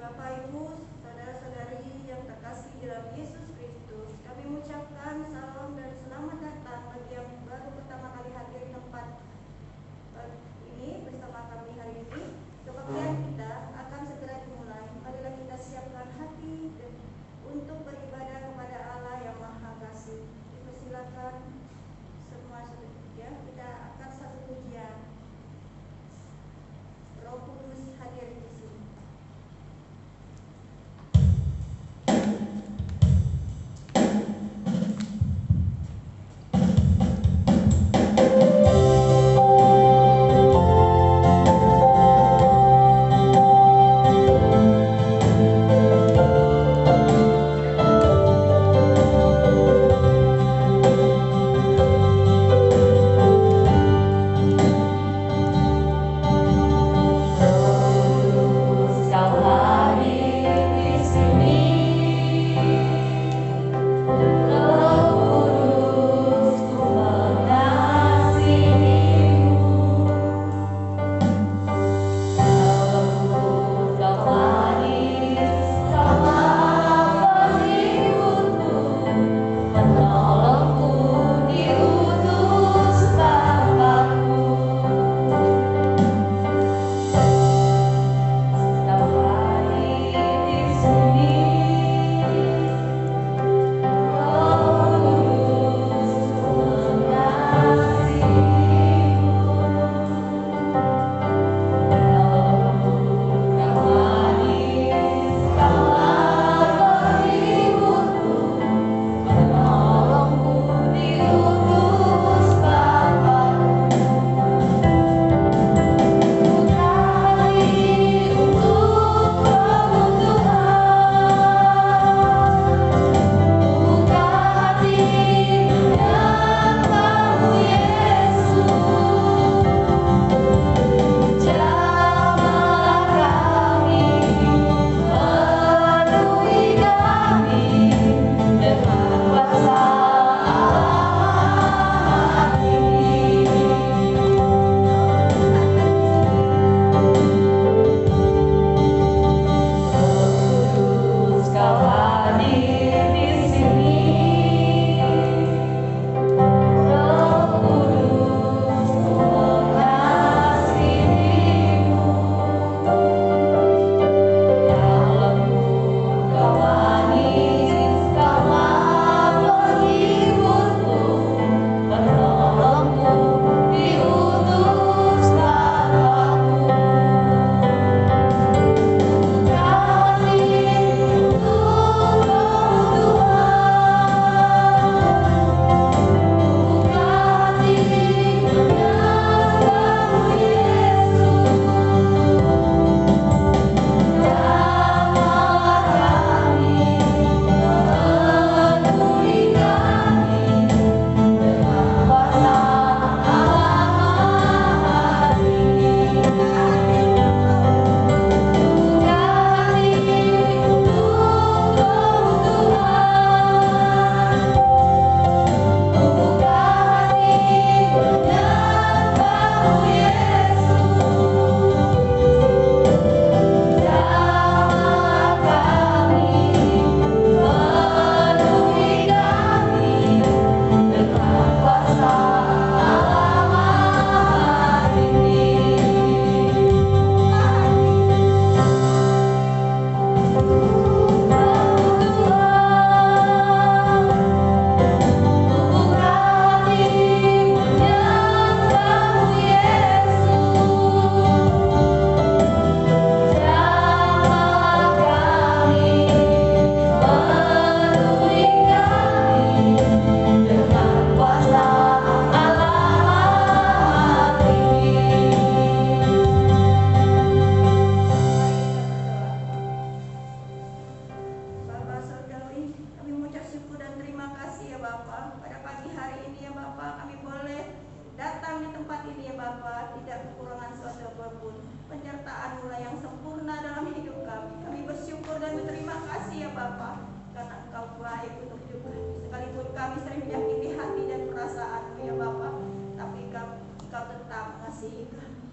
Bapak Ibu, saudara-saudari yang terkasih dalam Yesus Kristus, kami mengucapkan salam dan selamat datang bagi yang baru pertama kali hadir di tempat ini bersama kami hari ini. Kebaktian kita akan segera dimulai. Marilah kita siapkan hati untuk beribadah kepada Allah yang Maha Kasih. Dipersilakan semua ya, kita akan satu pujian. Roh Kudus hadir di sini.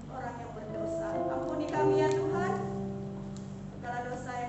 Orang yang berdosa, ampuni kami ya Tuhan, segala dosa yang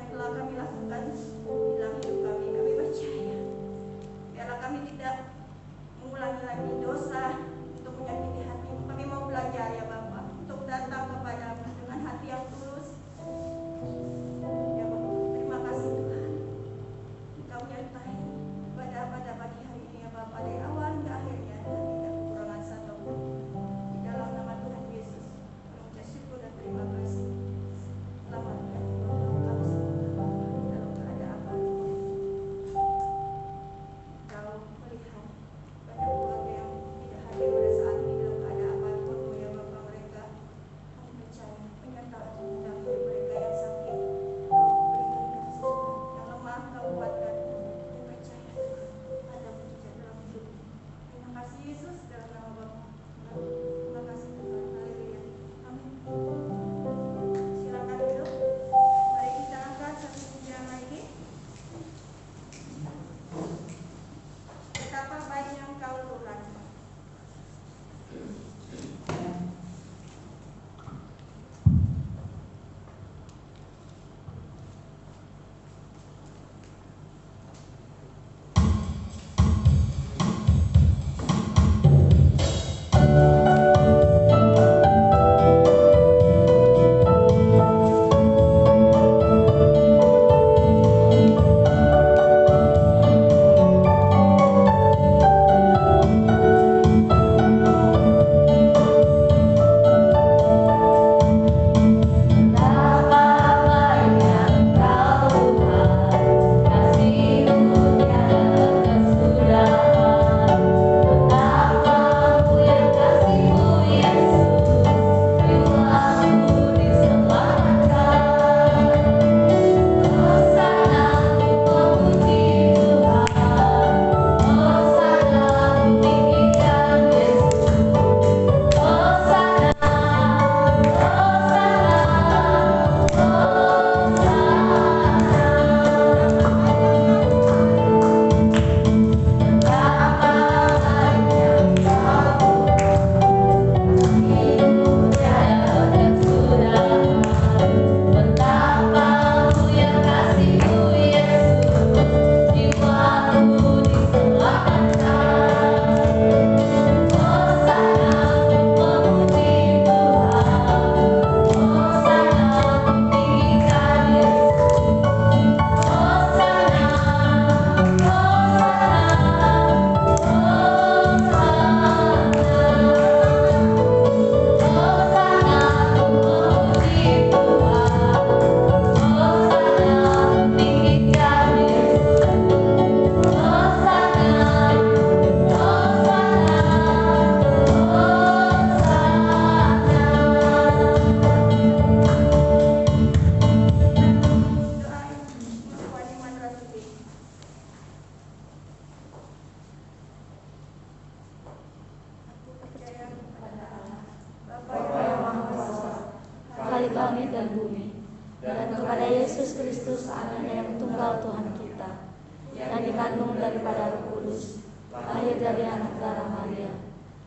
kepada Yesus Kristus, Anaknya yang tunggal Tuhan kita, yang dikandung daripada Roh Kudus, lahir dari anak darah Maria,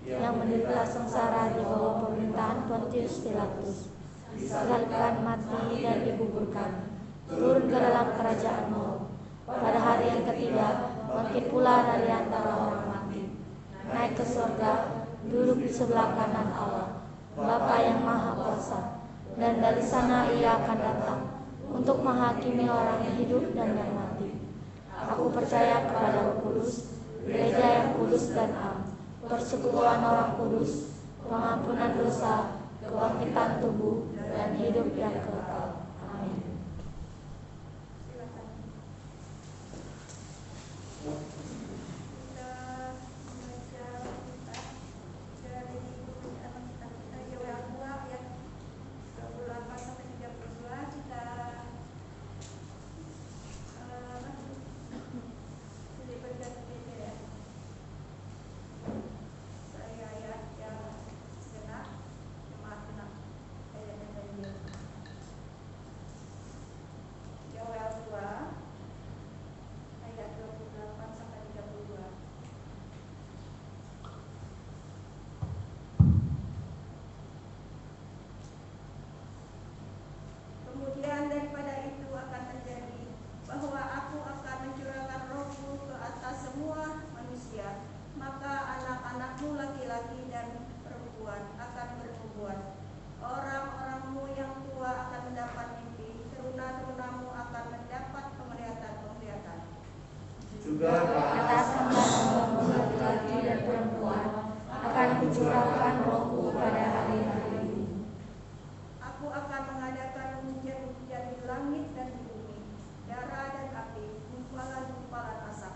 yang menderita sengsara di bawah pemerintahan Pontius Pilatus, disalibkan, mati, dan dikuburkan, turun ke dalam kerajaan maut. Pada hari yang ketiga, bangkit pula dari antara orang mati, naik ke surga, duduk di sebelah kanan Allah, Bapa yang Maha Kuasa, dan dari sana Ia akan datang untuk menghakimi orang yang hidup dan yang mati. Aku percaya kepada Roh Kudus, gereja yang kudus dan am, persekutuan orang kudus, pengampunan dosa, kebangkitan tubuh, dan hidup yang kekal. Amin. Kemudian daripada itu akan terjadi bahwa aku akan mencurahkan Rohku ke atas semua manusia, maka anak-anakmu laki-laki dan perempuan akan bernubuat. Orang-orangmu yang tua akan mendapat mimpi, teruna-terunamu akan mendapat penglihatan-penglihatan. Juga ke atas hamba-hambamu laki-laki dan perempuan akan kucurahkan Rohku pada hari-hari ini. Aku akan mengadakan hujan-hujan di langit dan di bumi, darah dan api, gumpalan-gumpalan asap.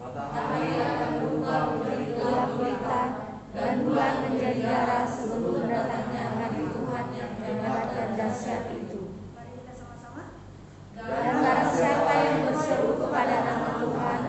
Matahari akan berubah menjadi gelap gulita, dan bulan menjadi darah sebelum datangnya hari Tuhan yang hebat dan dahsyat itu. Mari kita sama-sama. Dan barang siapa yang berseru kepada nama Tuhan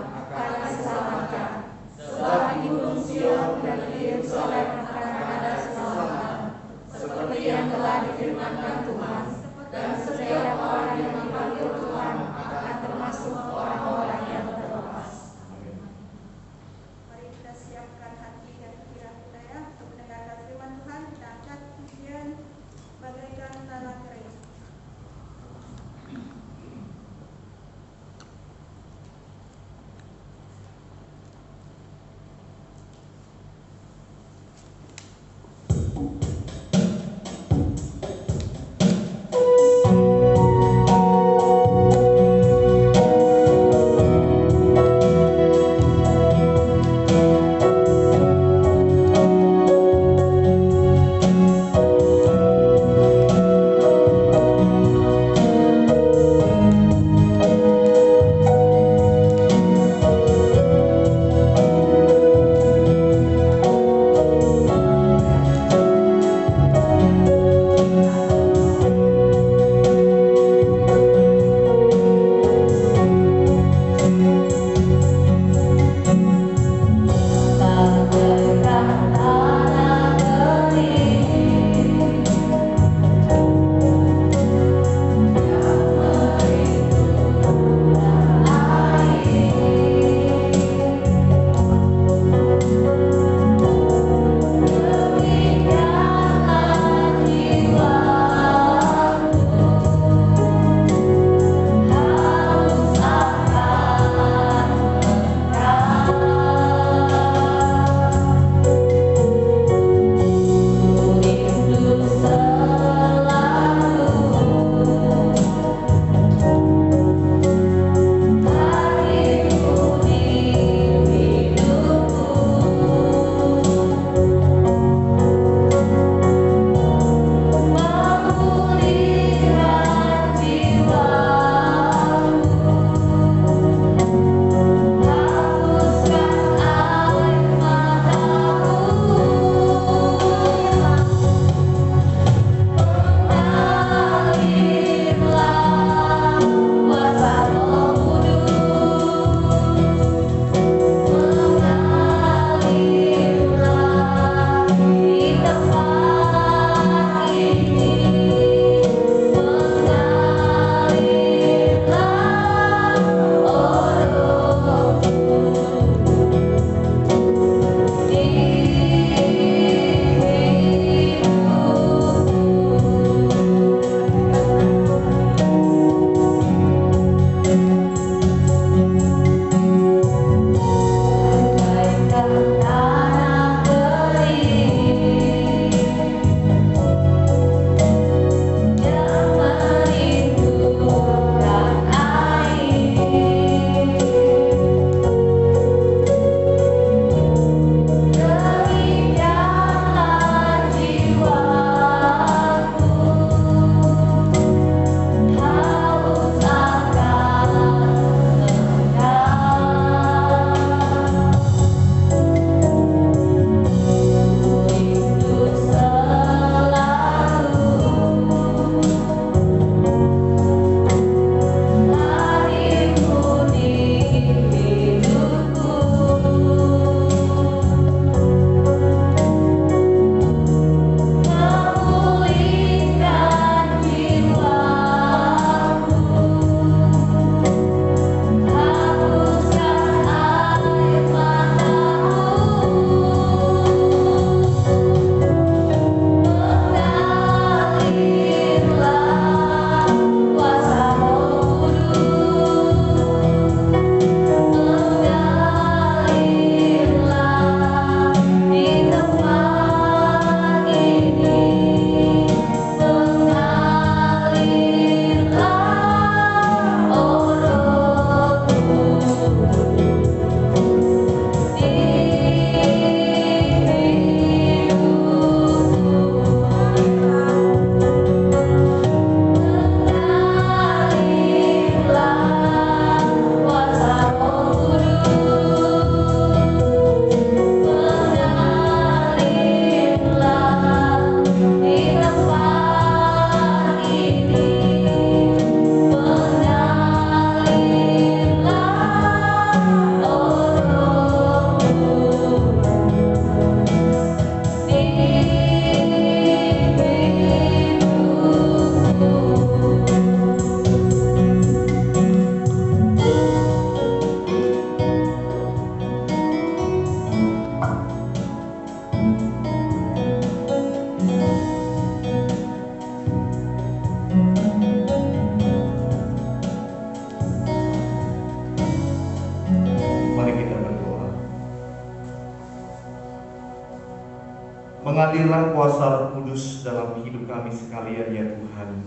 Mengalirlah kuasa Roh Kudus dalam hidup kami sekalian ya Tuhan,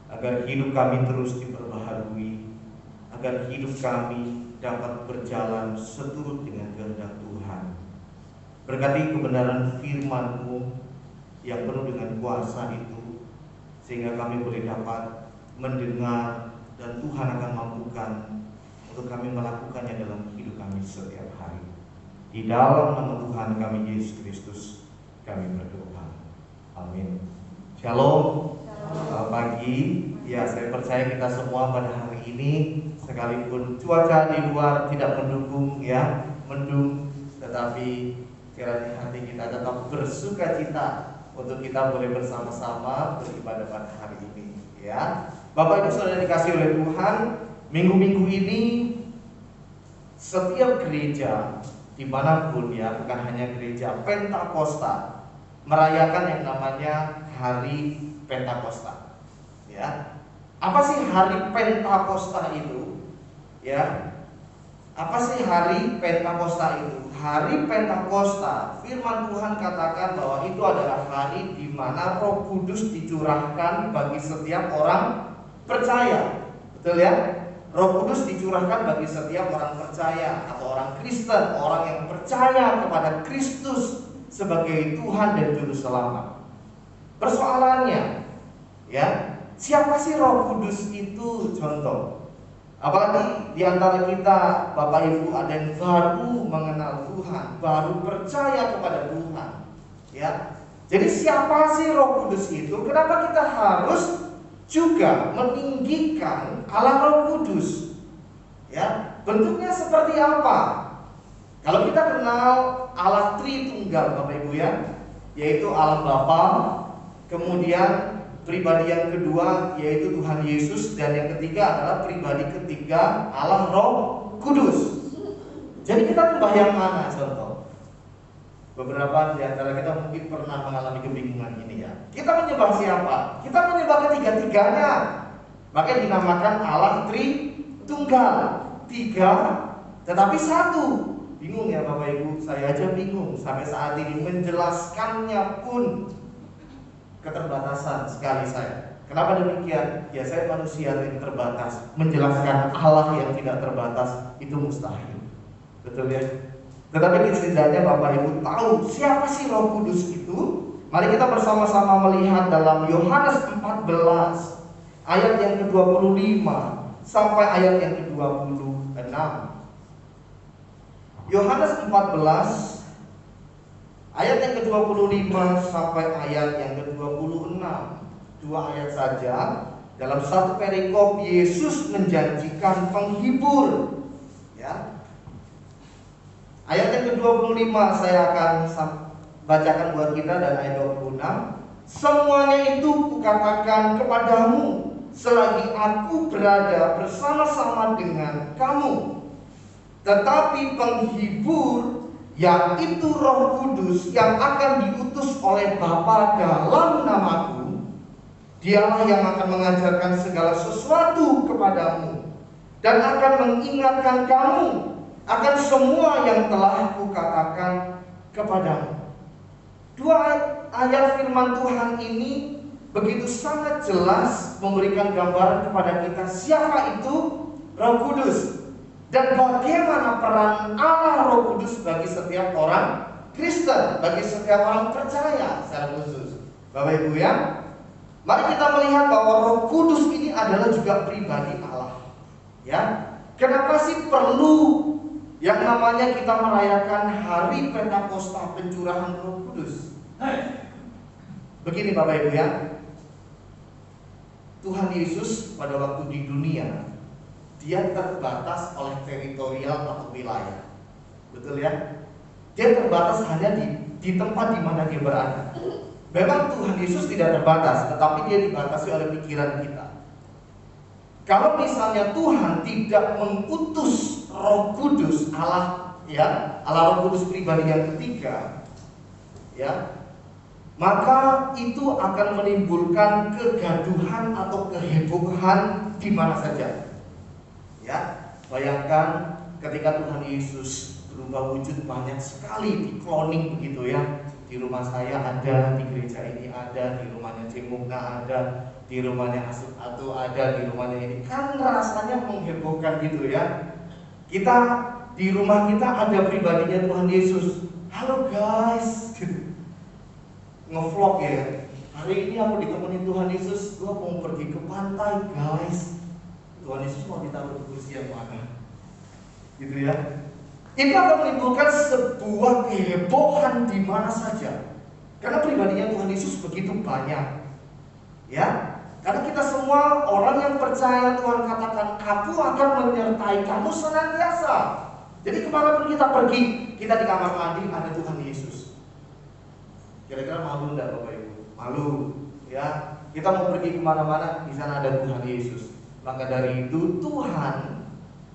agar hidup kami terus diperbaharui, agar hidup kami dapat berjalan seturut dengan kehendak Tuhan. Berkati kebenaran firman-Mu yang penuh dengan kuasa itu, sehingga kami boleh dapat mendengar dan Tuhan akan mampukan untuk kami melakukannya dalam hidup kami setiap hari. Di dalam nama Tuhan kami Yesus Kristus kami berdoa. Amin. Shalom. Selamat pagi. Ya, saya percaya kita semua pada hari ini, sekalipun cuaca di luar tidak mendukung ya, mendung, tetapi kiranya hati kita tetap bersuka cita untuk kita boleh bersama-sama beribadah pada hari ini ya. Bapak Ibu Saudara dikasih oleh Tuhan, minggu-minggu ini setiap gereja dimanapun ya, bukan hanya gereja Pentakosta, merayakan yang namanya Hari Pentakosta ya. Apa sih Hari Pentakosta itu? Ya, apa sih Hari Pentakosta itu? Hari Pentakosta, firman Tuhan katakan bahwa itu adalah hari di mana Roh Kudus dicurahkan bagi setiap orang percaya. Betul ya? Roh Kudus dicurahkan bagi setiap orang percaya atau orang Kristen, orang yang percaya kepada Kristus sebagai Tuhan dan Juru Selamat. Persoalannya, ya, siapa sih Roh Kudus itu? Contoh, apalagi di antara kita, Bapak Ibu, ada yang baru mengenal Tuhan, baru percaya kepada Tuhan, ya. Jadi siapa sih Roh Kudus itu? Kenapa kita harus juga meninggikan Allah Roh Kudus? Ya, bentuknya seperti apa? Kalau kita kenal Allah Tritunggal, Bapak Ibu ya, yaitu Allah Bapa, kemudian pribadi yang kedua yaitu Tuhan Yesus, dan yang ketiga adalah pribadi ketiga Allah Roh Kudus. Jadi kita membayang mana contoh? Beberapa di antara kita mungkin pernah mengalami kebingungan ini ya. Kita menyembah siapa? Kita menyembah ketiga-tiganya. Makanya dinamakan Allah Tritunggal. Tiga tetapi satu. Bingung ya Bapak Ibu? Saya aja bingung sampai saat ini menjelaskannya pun keterbatasan sekali saya. Kenapa demikian? Ya saya manusia yang terbatas. Menjelaskan Allah yang tidak terbatas itu mustahil. Betul ya? Tetapi setidaknya Bapak Ibu tahu siapa sih Roh Kudus itu. Mari kita bersama-sama melihat dalam Yohanes 14 ayat yang ke-25 sampai ayat yang ke-26. Yohanes 14 ayat yang ke-25 sampai ayat yang ke-26. Dua ayat saja. Dalam satu perikop Yesus menjanjikan penghibur ya. Ayat yang ke-25 saya akan bacakan buat kita dan ayat 26. Semuanya itu kukatakan kepadamu selagi aku berada bersama-sama dengan kamu. Tetapi penghibur, yaitu Roh Kudus yang akan diutus oleh Bapa dalam namaku, dialah yang akan mengajarkan segala sesuatu kepadamu dan akan mengingatkan kamu akan semua yang telah kukatakan kepadamu. Dua ayat firman Tuhan ini begitu sangat jelas memberikan gambaran kepada kita siapa itu Roh Kudus dan bagaimana peran Allah Roh Kudus bagi setiap orang Kristen, bagi setiap orang percaya secara khusus. Bapak Ibu ya, mari kita melihat bahwa Roh Kudus ini adalah juga pribadi Allah. Ya, kenapa sih perlu yang namanya kita merayakan Hari Pentakosta, pencurahan Roh Kudus? Begini Bapak Ibu ya, Tuhan Yesus pada waktu di dunia, dia terbatas oleh teritorial atau wilayah. Betul ya? Dia terbatas hanya di tempat di mana dia berada. Memang Tuhan Yesus tidak terbatas, tetapi dia dibatasi oleh pikiran kita. Kalau misalnya Tuhan tidak mengutus Roh Kudus, Allah ya, Allah Roh Kudus pribadi yang ketiga, ya, maka itu akan menimbulkan kegaduhan atau kehebohan di mana saja. Ya, bayangkan ketika Tuhan Yesus berubah wujud banyak sekali di cloning begitu ya, Di rumah saya ada, di gereja ini ada, di rumahnya Cemukna ada, di rumahnya Asuk Atu ada, di rumahnya ini. Kan rasanya menghebohkan gitu ya. Kita di rumah kita ada pribadinya Tuhan Yesus. Halo guys, gitu. Ngevlog ya. Hari ini aku ditemenin Tuhan Yesus, gua mau pergi ke pantai guys. Tuhan Yesus mau ditaruh di kursi yang mana? Gitu ya. Itu akan menimbulkan sebuah kehebohan di mana saja. Karena pribadinya Tuhan Yesus begitu banyak. Ya, karena kita semua orang yang percaya, Tuhan katakan, aku akan menyertai kamu senantiasa. Jadi kemanapun kita pergi, kita di kamar mandi ada Tuhan Yesus. Kira-kira malu enggak Bapak Ibu? Malu, ya. Kita mau pergi kemana-mana, di sana ada Tuhan Yesus. Maka dari itu Tuhan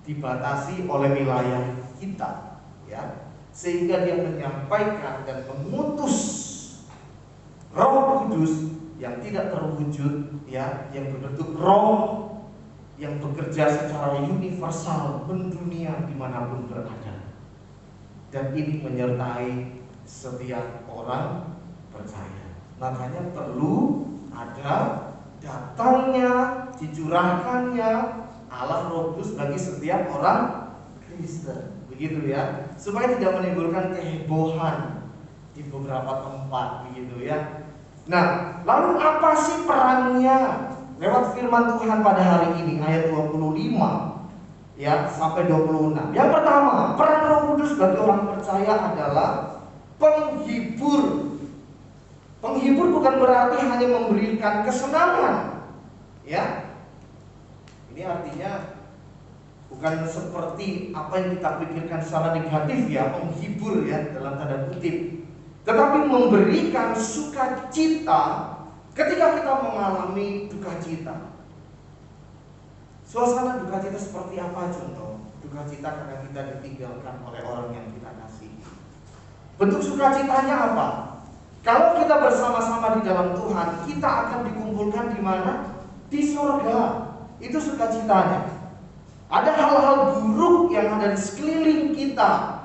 dibatasi oleh wilayah kita, ya, sehingga Dia menyampaikan dan mengutus Roh Kudus yang tidak terwujud, ya, yang berbentuk roh yang bekerja secara universal mendunia dimanapun berada, dan ini menyertai setiap orang percaya. Makanya perlu ada datangnya, dicurahkannya Allah Roh Kudus bagi setiap orang Kristen. Begitu ya, supaya tidak menimbulkan kehebohan di beberapa tempat, begitu ya. Nah, lalu apa sih perannya lewat firman Tuhan pada hari ini, ayat 25 ya sampai 26. Yang pertama, peran Roh Kudus bagi orang percaya adalah penghibur. Penghibur bukan berarti hanya memberikan kesenangan, ya. Ini artinya bukan seperti apa yang kita pikirkan secara negatif ya, menghibur ya dalam tanda kutip, tetapi memberikan sukacita ketika kita mengalami duka cita. Suasana duka cita seperti apa contoh? Duka cita karena kita ditinggalkan oleh orang yang kita kasihi. Bentuk sukacitanya apa? Kalau kita bersama-sama di dalam Tuhan, kita akan dikumpulkan di mana? Di surga. Itu sukacitanya. Ada hal-hal buruk yang ada di sekeliling kita,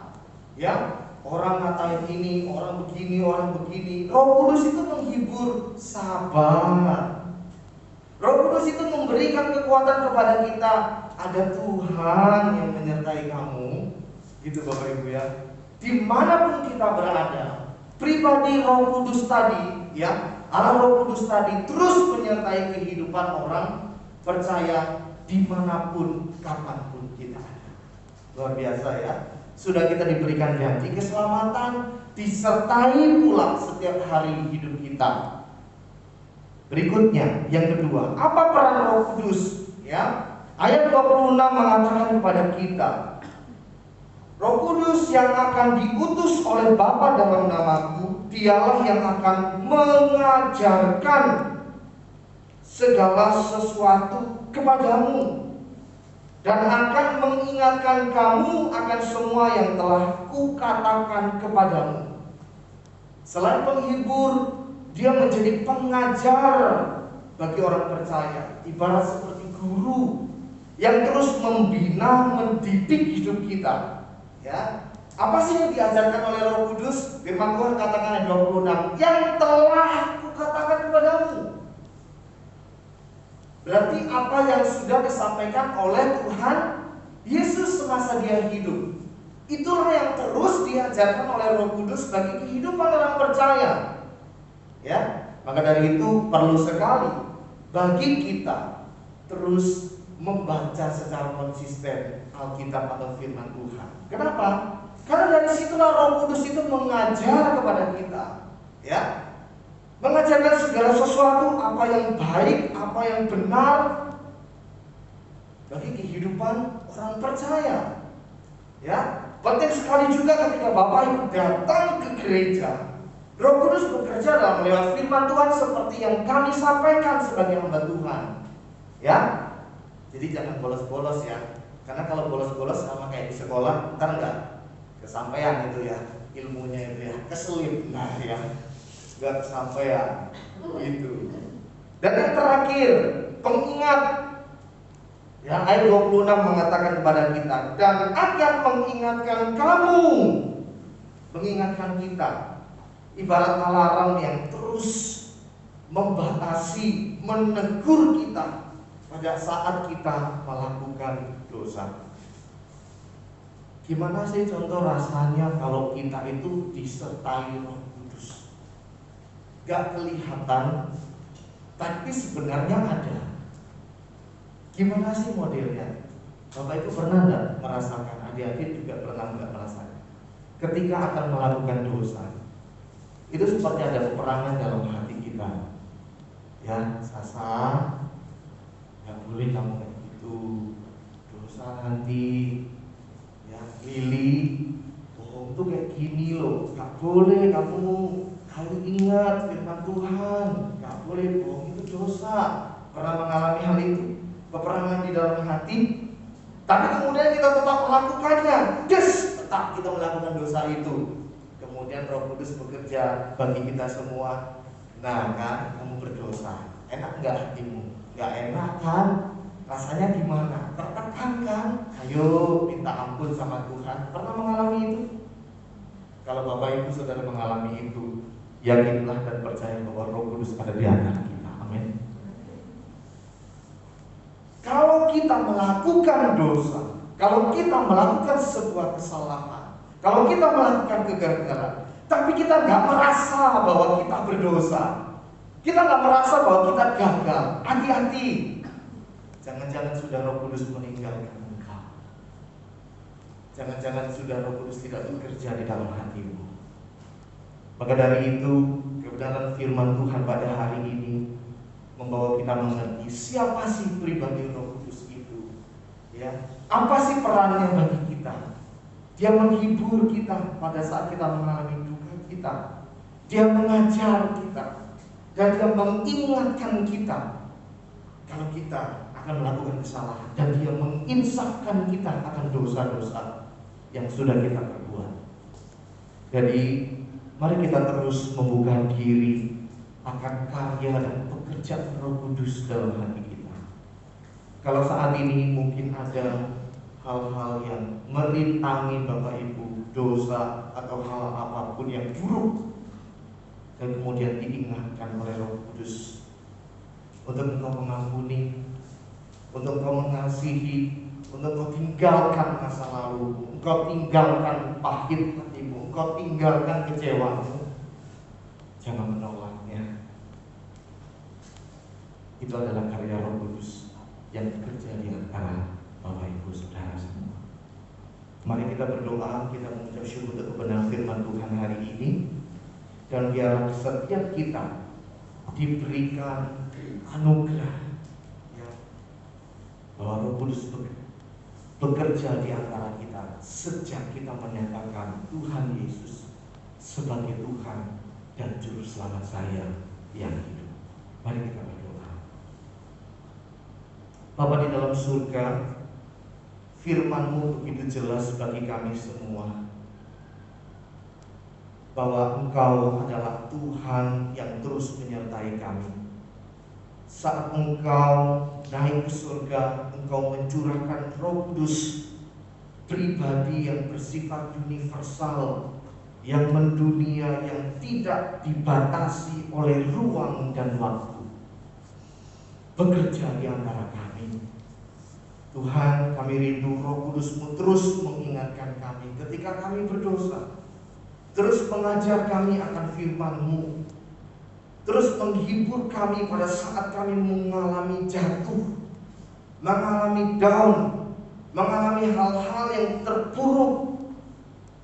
ya. Orang ngatain ini, orang begini, orang begini. Roh Kudus itu menghibur, sabar. Roh Kudus itu memberikan kekuatan kepada kita. Ada Tuhan yang menyertai kamu, gitu Bapak Ibu ya. Dimanapun kita berada, pribadi Roh Kudus tadi, ya, Allah Roh Kudus tadi terus menyertai kehidupan orang percaya dimanapun, kapanpun kita ada. Luar biasa ya. Sudah kita diberikan janji keselamatan, disertai pula setiap hari hidup kita. Berikutnya, yang kedua, apa peran Roh Kudus? Ya, ayat 26 mengatakan kepada kita, Roh Kudus yang akan diutus oleh Bapa dalam namaku, Dialah yang akan mengajarkan segala sesuatu kepadamu dan akan mengingatkan kamu akan semua yang telah kukatakan kepadamu. Selain penghibur, Dia menjadi pengajar bagi orang percaya, ibarat seperti guru yang terus membina, mendidik hidup kita. Ya, apa sih yang diajarkan oleh Roh Kudus? Firman Tuhan katakan ayat 26, yang telah kukatakan kepadamu. Berarti apa yang sudah disampaikan oleh Tuhan Yesus semasa Dia hidup, itulah yang terus diajarkan oleh Roh Kudus bagi kehidupan orang percaya. Ya, maka dari itu perlu sekali bagi kita terus membaca secara konsisten Alkitab atau firman Tuhan. Kenapa? Karena dari situlah Roh Kudus itu mengajar kepada kita, ya, mengajarkan segala sesuatu, apa yang baik, apa yang benar bagi kehidupan orang percaya. Ya, penting sekali juga ketika Bapak Ibu datang ke gereja, Roh Kudus bekerja dalam lewat firman Tuhan seperti yang kami sampaikan sebagai hamba Tuhan. Ya, jadi jangan bolos-bolos ya. Karena kalau bolos-bolos sama kayak di sekolah, ntar nggak kesampaian itu ya, ilmunya itu ya, keselip, nah ya, nggak kesampaian gitu. Dan yang terakhir, pengingat. Ya, ayat 26 mengatakan kepada kita, dan akan mengingatkan kamu, mengingatkan kita. ibarat alarm yang terus membatasi, menegur kita pada saat kita melakukan dosa. Gimana sih contoh rasanya kalau kita itu disertai Roh Kudus? Gak kelihatan, tapi sebenarnya ada. Gimana sih modelnya? Bapak Ibu pernah nggak merasakan? Adik-adik juga pernah nggak merasakan? Ketika akan melakukan dosa, itu seperti ada peperangan dalam hati kita. Ya, Sasa, nggak boleh kamu kayak gitu. Dosa nanti. Ya, Lili, bohong tuh kayak gini loh. Nggak boleh kamu. Harus ingat firman Tuhan. Nggak boleh bohong, itu dosa. Pernah mengalami hal itu? Peperangan di dalam hati. Tapi kemudian kita tetap melakukannya. Tetap kita melakukan dosa itu. Kemudian Roh Kudus bekerja bagi kita semua. Nah kan, kamu berdosa. Enak nggak hatimu? Nggak enak kan? Rasanya gimana? Tertekan kan? Ayo minta ampun sama Tuhan. Pernah mengalami itu? Kalau Bapak Ibu Saudara mengalami itu, yakinlah dan percaya bahwa Roh Kudus ada di antara kita. Amin. Kalau kita melakukan dosa, kalau kita melakukan sebuah kesalahan, kalau kita melakukan kegagalan, tapi kita nggak merasa bahwa kita berdosa, kita nggak merasa bahwa kita gagal, hati-hati. Jangan-jangan sudah Roh Kudus meninggalkan engkau. Jangan-jangan sudah Roh Kudus tidak bekerja di dalam hatimu. Maka dari itu, kebenaran firman Tuhan pada hari ini membawa kita mengerti siapa sih pribadi Roh Kudus itu, ya. Apa sih perannya bagi kita? Dia menghibur kita pada saat kita mengalami duka kita. Dia mengajar kita dan dia mengingatkan kita kalau kita akan melakukan kesalahan, dan dia menginsafkan kita akan dosa-dosa yang sudah kita perbuat. Jadi mari kita terus membuka diri akan karya dan pekerjaan Roh Kudus dalam hati kita. Kalau saat ini mungkin ada hal-hal yang merintangi Bapak Ibu, dosa atau hal apapun yang buruk, dan kemudian diingatkan oleh Roh Kudus untuk engkau mengampuni, untuk engkau mengasihi, untuk engkau tinggalkan masa lalu, engkau tinggalkan pahit hatimu, engkau tinggalkan kecewamu, jangan menolaknya. Itu adalah karya Roh Kudus yang bekerja di antara Bapak Ibu Saudara semua. Mari kita berdoa, kita mengucap syukur untuk kebenaran firman Tuhan hari ini, dan biar setiap kita diberikan anugerah, ya, bahwa Roh Kudus bekerja di antara kita sejak kita menyatakan Tuhan Yesus sebagai Tuhan dan Juru Selamat saya yang hidup. Mari kita berdoa. Bapa di dalam surga, firman-Mu begitu jelas bagi kami semua bahwa Engkau adalah Tuhan yang terus menyertai kami. Saat Engkau naik ke surga, Engkau mencurahkan Roh Kudus, pribadi yang bersifat universal, yang mendunia, yang tidak dibatasi oleh ruang dan waktu, bekerja di antara kami. Tuhan, kami rindu Roh Kudus-Mu terus mengingatkan kami ketika kami berdosa, terus mengajar kami akan firman-Mu, terus menghibur kami pada saat kami mengalami jatuh, mengalami down, mengalami hal-hal yang terpuruk.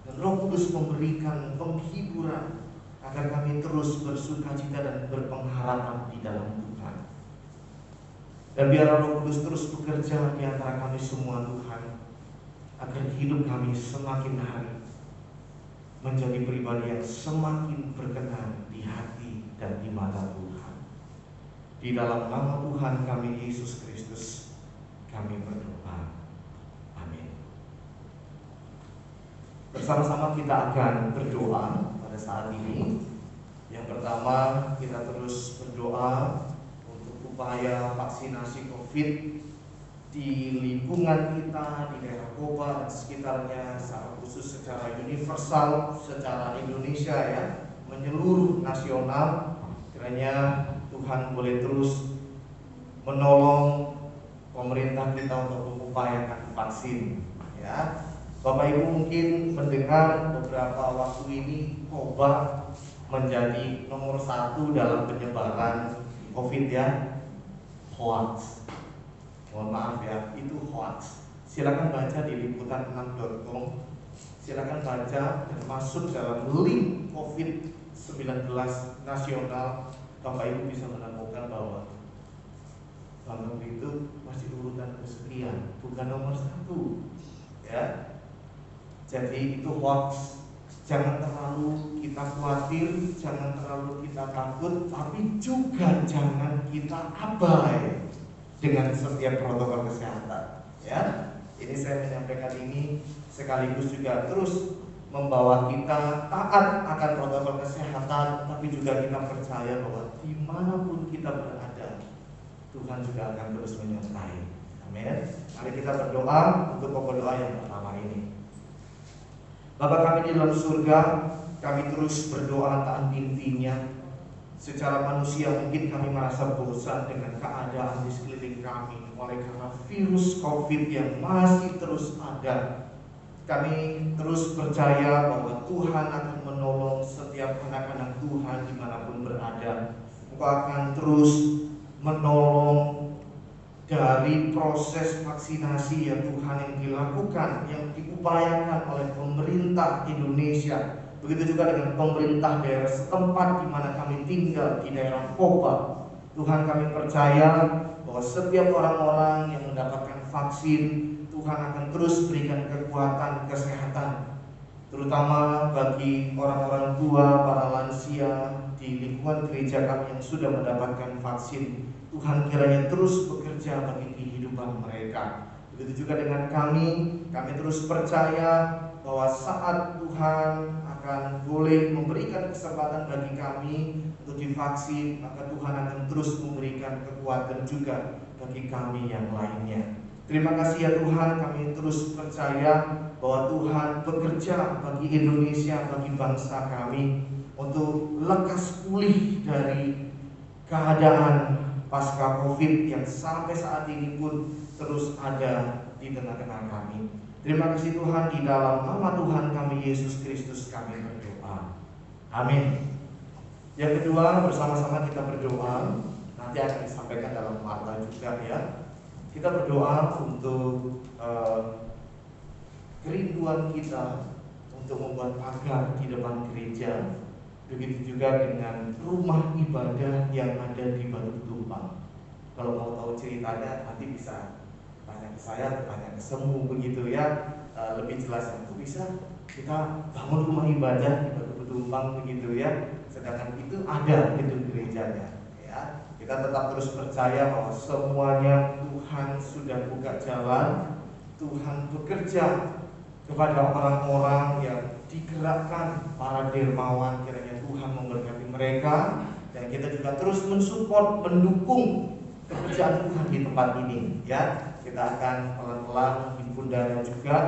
Dan Roh Kudus memberikan penghiburan agar kami terus bersukacita dan berpengharapan di dalam Tuhan. Dan biar Roh Kudus terus bekerja di antara kami semua Tuhan, agar hidup kami semakin hari menjadi pribadi yang semakin berkenan di hati dan di mata Tuhan. Di dalam nama Tuhan kami Yesus Kristus kami berdoa. Amin. Bersama-sama kita akan berdoa pada saat ini. Yang pertama, kita terus berdoa untuk upaya vaksinasi COVID di lingkungan kita, di daerah Koba dan sekitarnya, secara khusus secara universal, secara Indonesia ya, menyeluruh nasional. Kiranya Tuhan boleh terus menolong pemerintah kita untuk mengupayakan vaksin, ya. Bapak Ibu mungkin mendengar beberapa waktu ini obat menjadi nomor 1 dalam penyebaran COVID, ya. Hoax. Mohon maaf ya, itu hoax. Silakan baca di liputan6.com. Silakan baca dan masuk dalam link COVID-19 nasional. Bapak Ibu bisa menemukan bahwa Bang itu masih urutan kesekian, bukan nomor 1, ya. Jadi itu hoax. Jangan terlalu kita khawatir, jangan terlalu kita takut, tapi juga jangan kita abai dengan setiap protokol kesehatan, ya. Ini saya menyampaikan ini sekaligus juga terus membawa kita taat akan protokol kesehatan, tapi juga kita percaya bahwa dimanapun kita berada, Tuhan juga akan terus menyertai. Amin. Mari kita berdoa untuk pokok doa yang pertama ini. Bapa kami di dalam surga, kami terus berdoa tak henti-hentinya. Secara manusia mungkin kami merasa bosan dengan keadaan di sekeliling kami oleh karena virus COVID yang masih terus ada. Kami terus percaya bahwa Tuhan akan menolong setiap anak-anak Tuhan dimanapun berada. Engkau akan terus menolong dari proses vaksinasi yang Tuhan yang dilakukan, yang diupayakan oleh pemerintah Indonesia. Begitu juga dengan pemerintah daerah setempat di mana kami tinggal di daerah Popa. Tuhan, kami percaya bahwa setiap orang-orang yang mendapatkan vaksin, Tuhan akan terus berikan kekuatan kesehatan, terutama bagi orang-orang tua, para lansia di lingkungan gereja kami yang sudah mendapatkan vaksin. Tuhan kiranya terus bekerja bagi kehidupan mereka. Begitu juga dengan kami terus percaya bahwa saat Tuhan akan boleh memberikan kesempatan bagi kami untuk divaksin, maka Tuhan akan terus memberikan kekuatan juga bagi kami yang lainnya. Terima kasih ya Tuhan, kami terus percaya bahwa Tuhan bekerja bagi Indonesia, bagi bangsa kami untuk lekas pulih dari keadaan pasca COVID yang sampai saat ini pun terus ada di tengah-tengah kami. Terima kasih Tuhan, di dalam nama Tuhan kami Yesus Kristus kami berdoa. Amin. Yang kedua, bersama-sama kita berdoa. Nanti akan disampaikan dalam Marta juga, ya. Kita berdoa untuk kerinduan kita untuk membuat pagar di depan gereja. Begitu juga dengan rumah ibadah yang ada di Batu Tumpang. Kalau mau tahu ceritanya nanti bisa tanya ke saya atau tanya ke Semu, begitu ya. Lebih jelas itu bisa kita bangun rumah ibadah di Batu Tumpang, begitu ya. Sedangkan itu ada gedung gerejanya, ya. Kita tetap terus percaya bahwa semuanya Tuhan sudah buka jalan. Tuhan bekerja kepada orang-orang yang digerakkan, para dermawan. Kiranya Tuhan memberkati mereka, dan kita juga terus mensupport, mendukung pekerjaan Tuhan di tempat ini, ya. Kita akan pelan-pelan menghimpun dana juga.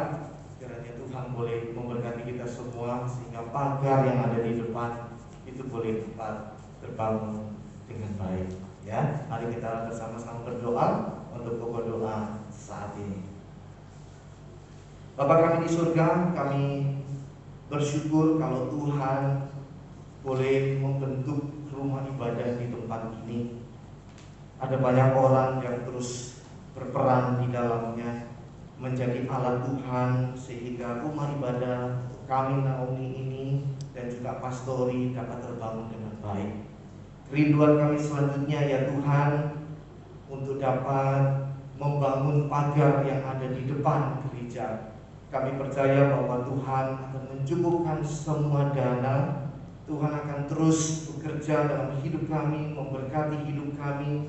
Kiranya Tuhan boleh memberkati kita semua sehingga pagar yang ada di depan itu boleh tepat terbangun dengan baik, ya. Mari kita bersama-sama berdoa untuk pokok doa saat ini. Bapa kami di surga, kami bersyukur kalau Tuhan boleh membentuk rumah ibadah di tempat ini. Ada banyak orang yang terus berperan di dalamnya, menjadi alat Tuhan sehingga rumah ibadah kami Naomi ini dan juga pastori dapat terbangun dengan baik. Kerinduan kami selanjutnya ya Tuhan, untuk dapat membangun pagar yang ada di depan gereja. Kami percaya bahwa Tuhan akan mencukupkan semua dana. Tuhan akan terus bekerja dalam hidup kami, memberkati hidup kami,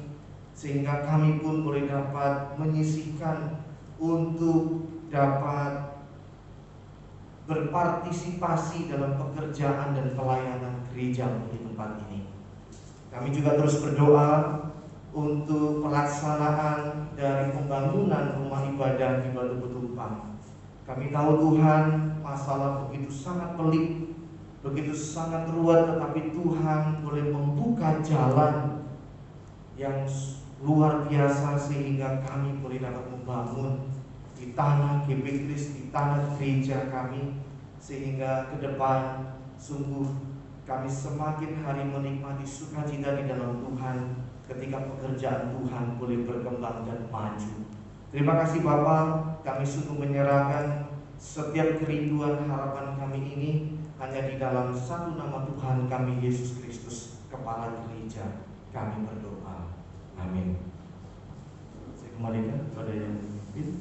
sehingga kami pun boleh dapat menyisihkan untuk dapat berpartisipasi dalam pekerjaan dan pelayanan gereja di tempat ini. Kami juga terus berdoa untuk pelaksanaan dari pembangunan rumah ibadah di Batu Tumpang. Kami tahu Tuhan, masalah begitu sangat pelik, begitu sangat ruwet, tetapi Tuhan boleh membuka jalan yang luar biasa sehingga kami boleh dapat membangun di tanah GP Kris, di tanah gereja kami, sehingga ke depan sungguh kami semakin hari menikmati sukacita di dalam Tuhan ketika pekerjaan Tuhan boleh berkembang dan maju. Terima kasih Bapak, kami sungguh menyerahkan setiap kerinduan harapan kami ini hanya di dalam satu nama Tuhan kami, Yesus Kristus, Kepala Gereja. Kami berdoa. Amin. Saya kembalikan kepada yang memimpin.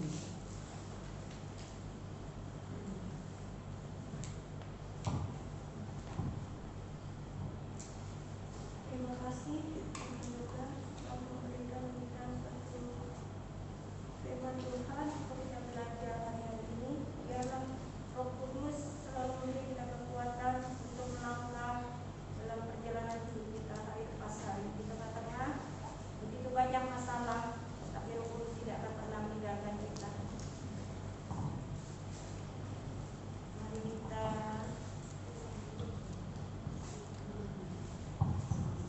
Terima kasih juga telah memberikan kita satu firman Tuhan untuk kita belajar hari ini. Biarlah Roh Kudus selalu memberi kita kekuatan untuk melangkah dalam perjalanan hidup kita hari lepas hari. Di tengah-tengah begitu banyak masalah, tapi Roh Kudus tidak akan pernah meninggalkan kita. Mari kita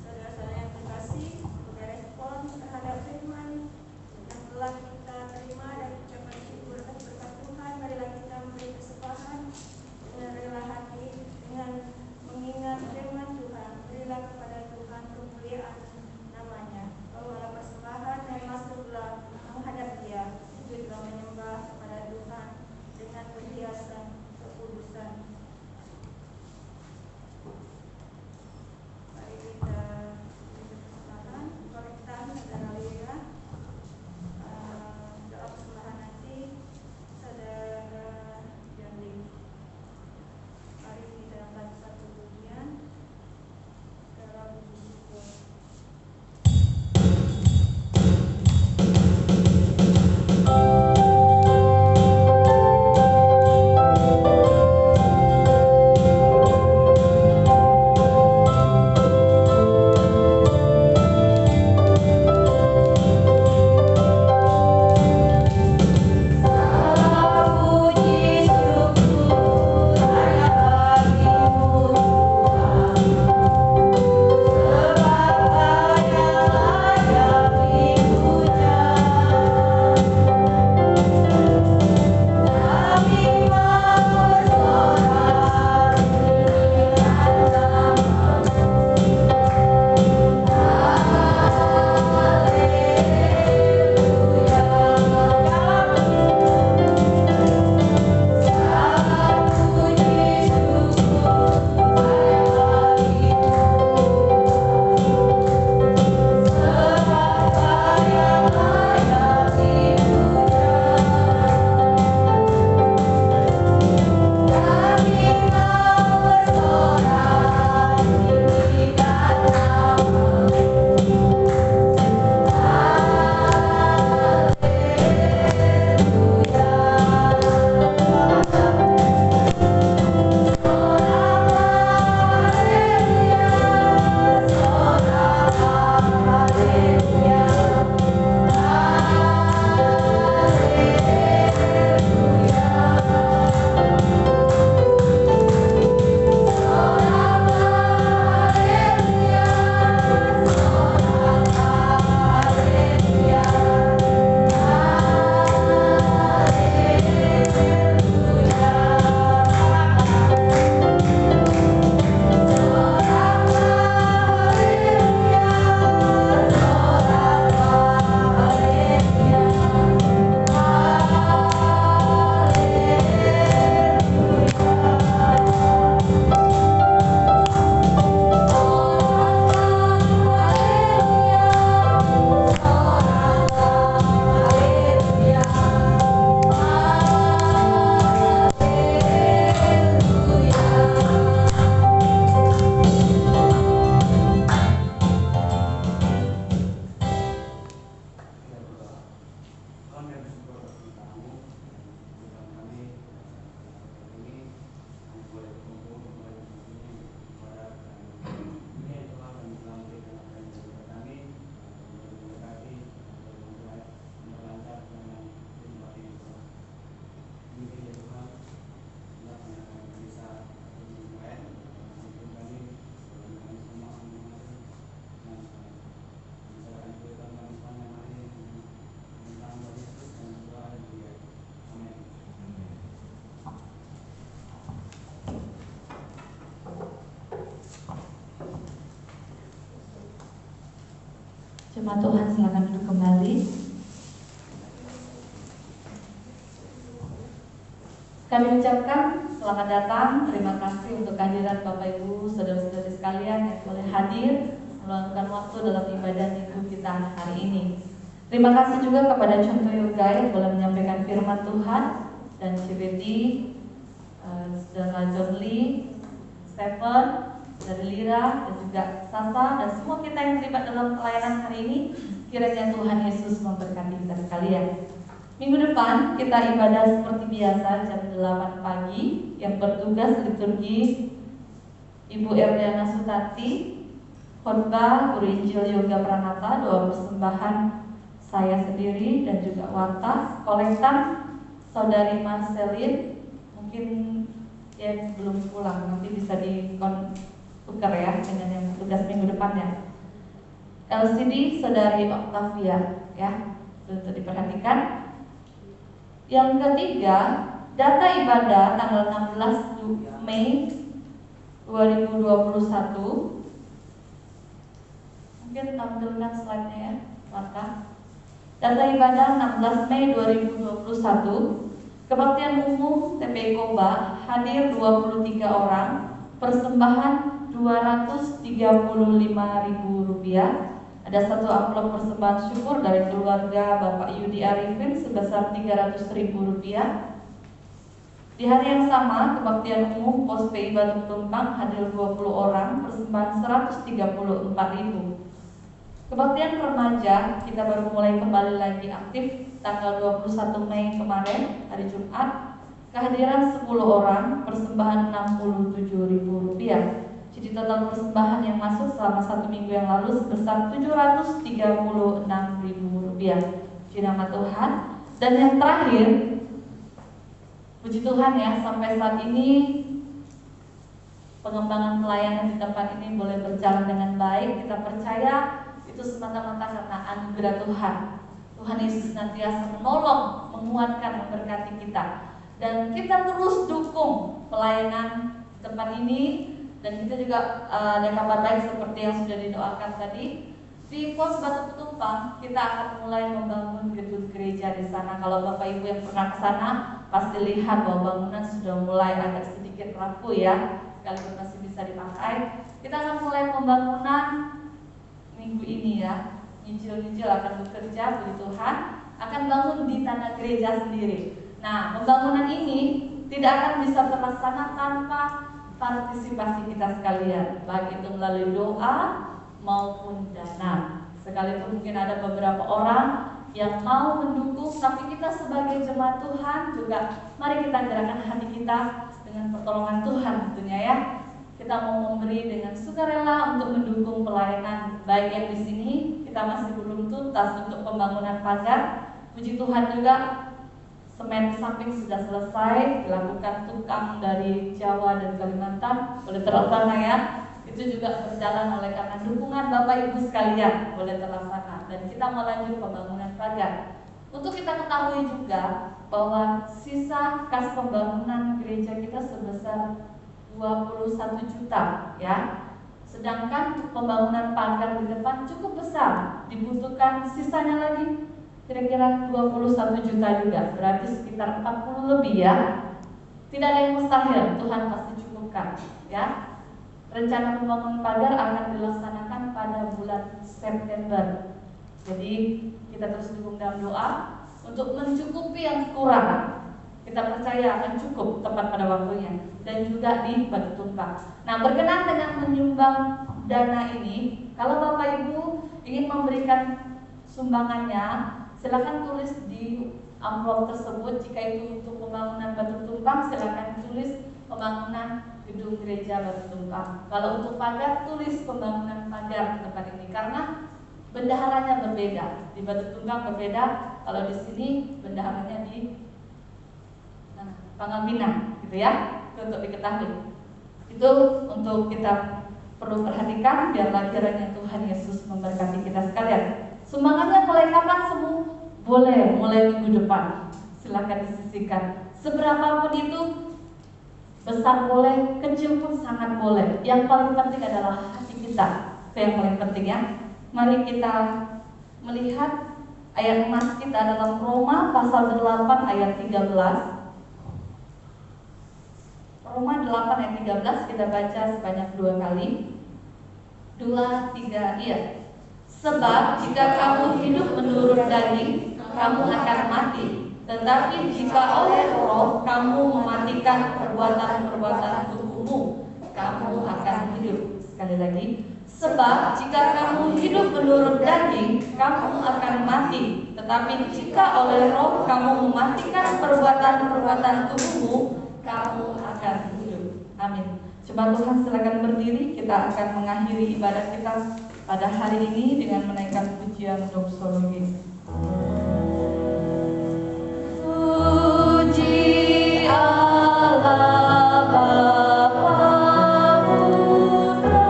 saudara-saudara yang terkasih, kita respon terhadap firman yang telah kita terima dan ucapan Jemaat Tuhan silakan duduk kembali. Kami ucapkan selamat datang, terima kasih untuk kehadiran Bapak Ibu, saudara-saudari sekalian yang boleh hadir meluangkan waktu dalam ibadah minggu kita hari ini. Terima kasih juga kepada Contoh Yoga yang boleh menyampaikan firman Tuhan, dan CBT, saudara John Lee, Stephen, dari Lira, dan juga Sasa, dan semua kita yang terlibat dalam pelayanan hari ini. Kiranya Tuhan Yesus memberkati kita sekalian. Minggu depan kita ibadah seperti biasa jam 8 pagi. Yang bertugas liturgi Ibu Erdiana Sutati, khotbah Guru Injil Yoga Pranata, doa persembahan saya sendiri dan juga warta, kolektan Saudari Marcelin, mungkin ya belum pulang, nanti bisa ditukar ya dengan yang tugas minggu depannya. LCD Saudari Octavia ya, untuk diperhatikan. Yang ketiga, data ibadah tanggal 16 Mei 2021. Mungkin tampilkan slide-nya ya, maka data ibadah 16 Mei 2021. Kebaktian umum TPI Koba hadir 23 orang, persembahan Rp235.000. Ada satu amplop persembahan syukur dari keluarga Bapak Yudi Arifin sebesar Rp300.000. Di hari yang sama, kebaktian umum Pos PI Batu Tumpang hadir 20 orang, persembahan Rp134.000. Kebaktian remaja kita baru mulai kembali lagi aktif tanggal 21 Mei kemarin, hari Jumat. Kehadiran 10 orang, persembahan Rp67.000. Jadi total persembahan yang masuk selama 1 minggu yang lalu sebesar Rp736.000. Puji nama Tuhan. Dan yang terakhir, puji Tuhan ya, sampai saat ini pengembangan pelayanan di tempat ini boleh berjalan dengan baik. Kita percaya itu semata-mata karena anugerah Tuhan. Tuhan Yesus senantiasa menolong, menguatkan, memberkati kita. Dan kita terus dukung pelayanan tempat ini. Dan kita juga ada kabar baik seperti yang sudah didoakan tadi. Di Pos Batu Tumpang kita akan mulai membangun gedung gereja di sana. Kalau Bapak Ibu yang pernah ke sana pasti lihat bahwa bangunan sudah mulai agak sedikit rapuh ya, sekalipun masih bisa dipakai. Kita akan mulai pembangunan minggu ini ya. Nyicil-nyicil akan bekerja, puji Tuhan, akan bangun di tanah gereja sendiri. Nah, pembangunan ini tidak akan bisa terlaksana tanpa partisipasi kita sekalian, baik itu melalui doa maupun dana. Sekalipun mungkin ada beberapa orang yang mau mendukung, tapi kita sebagai jemaat Tuhan juga mari kita gerakkan hati kita dengan pertolongan Tuhan tentunya ya. Kita mau memberi dengan sukarela untuk mendukung pelayanan, baik yang di sini kita masih belum tuntas untuk pembangunan pagar. Puji Tuhan juga semen samping sudah selesai, dilakukan tukang dari Jawa dan Kalimantan, boleh terlaksana ya. Itu juga berjalan oleh karena dukungan Bapak Ibu sekalian, boleh terlaksana. Dan kita mau lanjut pembangunan pagar. Untuk kita ketahui juga bahwa sisa kas pembangunan gereja kita sebesar 21 juta ya. Sedangkan pembangunan pagar di depan cukup besar, dibutuhkan sisanya lagi kira-kira 21 juta juga, berarti sekitar 40 lebih ya. Tidak ada yang mustahil, Tuhan pasti cukupkan ya. Rencana pembangunan pagar akan dilaksanakan pada bulan September. Jadi kita terus dukung dalam doa untuk mencukupi yang kurang. Kita percaya akan cukup tepat pada waktunya. Dan juga di Batu Tumpang. Nah, berkenan dengan menyumbang dana ini, kalau Bapak Ibu ingin memberikan sumbangannya, silakan tulis di amplop tersebut. Jika itu untuk pembangunan Batu Tumpang, silakan tulis pembangunan gedung gereja Batu Tumpang. Kalau untuk pagar, tulis pembangunan pagar di tempat ini, karena bendaharanya berbeda. Di Batu Tumpang berbeda, kalau di sini bendaharanya di Pangkal Pinang, gitu ya. Itu untuk diketahui. Itu untuk kita perlu perhatikan, biarlah kiranya Tuhan Yesus memberkati kita sekalian. Sumbangannya mulai kapan semua? Boleh, mulai minggu depan. Silakan disisihkan. Seberapapun itu, besar boleh, kecil pun sangat boleh. Yang paling penting adalah hati kita. Itu yang paling penting ya. Mari kita melihat ayat emas kita dalam Roma pasal 8 ayat 13. Roma 8 ayat 13 kita baca sebanyak 2 kali. 2, 3, iya. Sebab jika kamu hidup menurut daging, kamu akan mati. Tetapi jika oleh Roh kamu mematikan perbuatan-perbuatan tubuhmu, kamu akan hidup. Sekali lagi. Sebab jika kamu hidup menurut daging, kamu akan mati. Tetapi jika oleh Roh kamu mematikan perbuatan-perbuatan tubuhmu, kamu akan hidup. Amin. Coba Tuhan silakan berdiri. Kita akan mengakhiri ibadah kita pada hari ini dengan menaikkan pujian doxologi. Puji Allah Bapa Putra,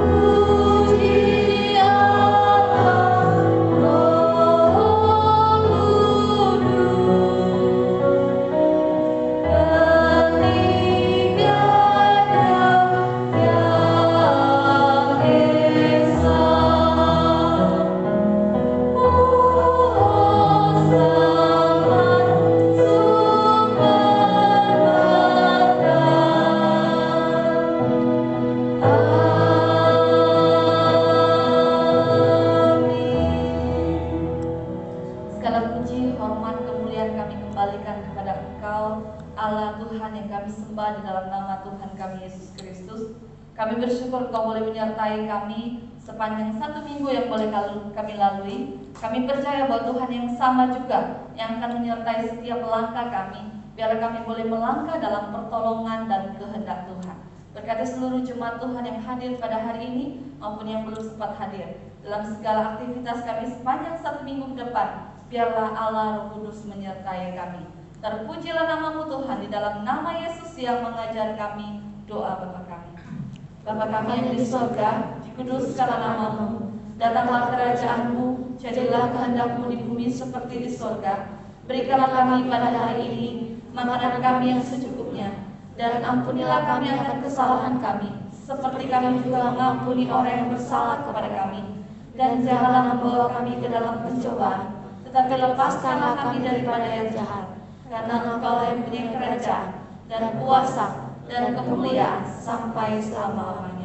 puji Allah Roh Kudus, ketiganya yang esa. Allah Tuhan yang kami sembah di dalam nama Tuhan kami Yesus Kristus. Kami bersyukur Kau boleh menyertai kami sepanjang 1 minggu yang boleh kami lalui. Kami percaya bahwa Tuhan yang sama juga yang akan menyertai setiap langkah kami. Biar kami boleh melangkah dalam pertolongan dan kehendak Tuhan. Berkati seluruh jemaat Tuhan yang hadir pada hari ini maupun yang belum sempat hadir dalam segala aktivitas kami sepanjang 1 minggu ke depan. Biarlah Allah Roh Kudus menyertai kami. Terpujilah nama-Mu Tuhan di dalam nama Yesus yang mengajar kami doa Bapa kami. Bapa kami yang di surga, dikuduskanlah nama-Mu. Datanglah kerajaan-Mu, jadilah kehendak-Mu di bumi seperti di surga. Berikanlah kami pada hari ini makanan kami yang secukupnya, dan ampunilah kami akan kesalahan kami, seperti kami juga mengampuni orang yang bersalah kepada kami. Dan janganlah membawa kami ke dalam pencobaan, tetapi lepaskanlah kami daripada yang jahat. Karena Engkau yang punya kerajaan dan kuasa dan kemuliaan sampai selama-lamanya.